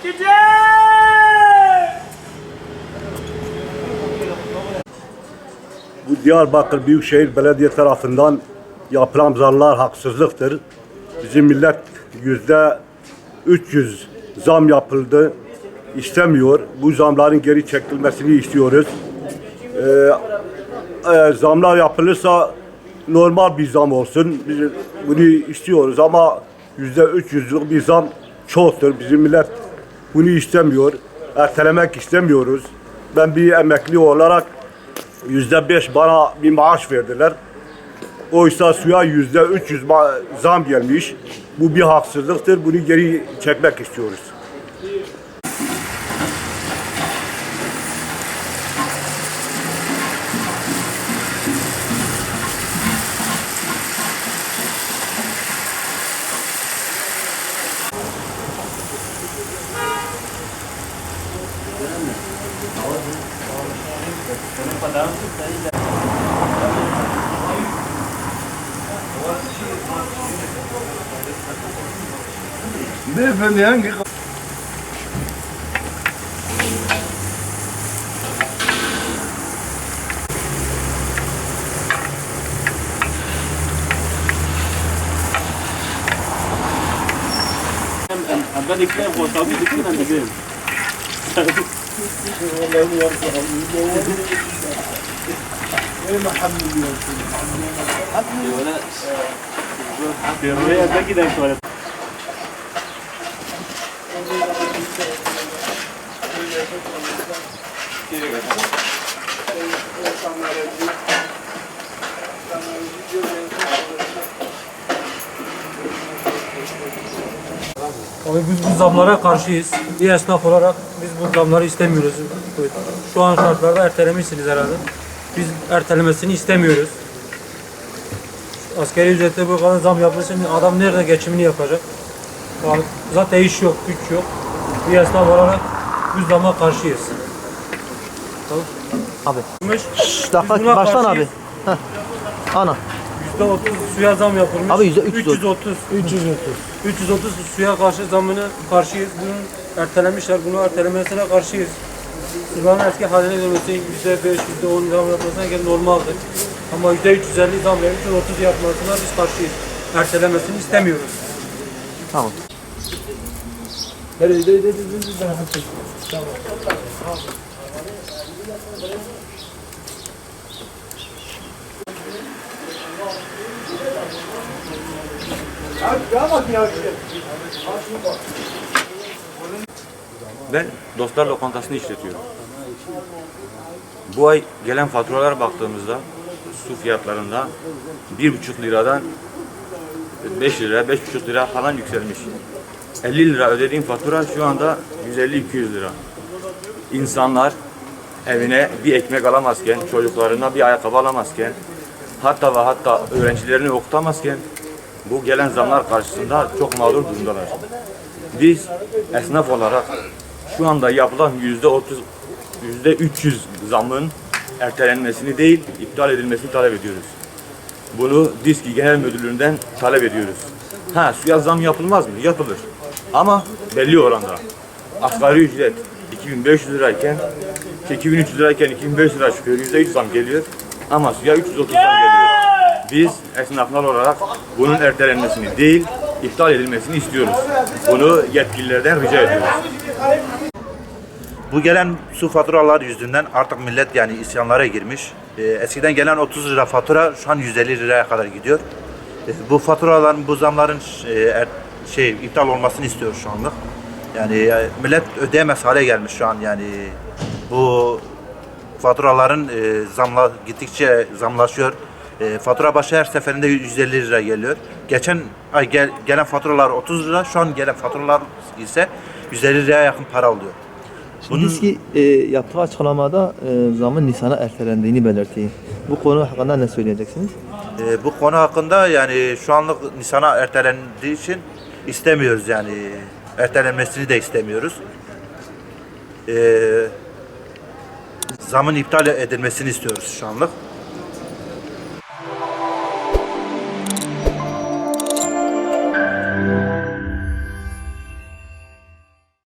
Bu Diyarbakır Büyükşehir Belediye tarafından yapılan zamlar haksızlıktır. Bizim millet %300 zam yapıldı. İstemiyor. Bu zamların geri çekilmesini istiyoruz. Zamlar yapılırsa normal bir zam olsun. Biz bunu istiyoruz ama %300'lük bir zam çoktur. Bizim millet bunu istemiyor. Ertelemek istemiyoruz. Ben bir emekli olarak %5 bana bir maaş verdiler. Oysa suya %300 zam gelmiş. Bu bir haksızlıktır. Bunu geri çekmek istiyoruz. Beyefendi hangi Abi biz bu zamlara karşıyız. Bir esnaf olarak biz bu zamları istemiyoruz. Şu an şartlarda ertelemişsiniz herhalde. Biz ertelemesini istemiyoruz. Asgari ücrete bu kadar zam yapılsın, adam nerede geçimini yapacak? Zaten iş yok, güç yok. Bir esnaf olarak bu zama karşıyız. Tamam. Abi. Biz Dakika buna baştan karşıyız. abi. Heh. Ana. %30 suya zam yapılmış. Abi %330. 330 suya karşı zamına karşıyız. Bunun ertelemişler. Bunu ertelemesine karşıyız. Suların eski haline dönmesi %5, %10 zam yapmasına göre normaldir. Ama %350 zam ve 330 yapmasına biz karşıyız. Ertelemesini istemiyoruz. Tamam. Ben Dostlar Lokantası'nı işletiyorum. Bu ay gelen faturalara baktığımızda su fiyatlarında 1,5 liradan 5 lira, 5,5 lira falan yükselmiş. 50 lira ödediğim fatura şu anda 150-200 lira. İnsanlar evine bir ekmek alamazken, çocuklarına bir ayakkabı alamazken, hatta ve hatta öğrencilerini okutamazken bu gelen zamlar karşısında çok mağdur durumdalar. Biz esnaf olarak şu anda yapılan %300 zamın ertelenmesini değil, iptal edilmesini talep ediyoruz. Bunu DİSK Genel Müdürlüğü'nden talep ediyoruz. Suya zam yapılmaz mı? Yapılır. Ama belli oranda. Asgari ücret 2500 lirayken, 2300 lirayken 2500 lira çıkıyor, %3 zam geliyor. Ama suya 330 zam geliyor. Biz esnaflar olarak bunun ertelenmesini değil, iptal edilmesini istiyoruz. Bunu yetkililerden rica ediyoruz. Bu gelen su faturaları yüzünden artık millet yani isyanlara girmiş. Eskiden gelen 30 lira fatura şu an 150 liraya kadar gidiyor. Bu faturaların, bu zamların iptal olmasını istiyoruz şu anlık. Yani millet ödeyemez hale gelmiş şu an yani bu faturaların gittikçe zamlaşıyor. Fatura başı her seferinde 150 lira geliyor. Geçen ay gelen faturalar 30 lira, şu an gelen faturalar ise 150 liraya yakın para alıyor. Şimdi DİSK yaptığı açıklamada zamın Nisan'a ertelendiğini belirtti. Bu konu hakkında ne söyleyeceksiniz? Bu konu hakkında yani şu anlık Nisan'a ertelendiği için istemiyoruz yani ertelenmesini de istemiyoruz. Zamın iptal edilmesini istiyoruz şu anlık.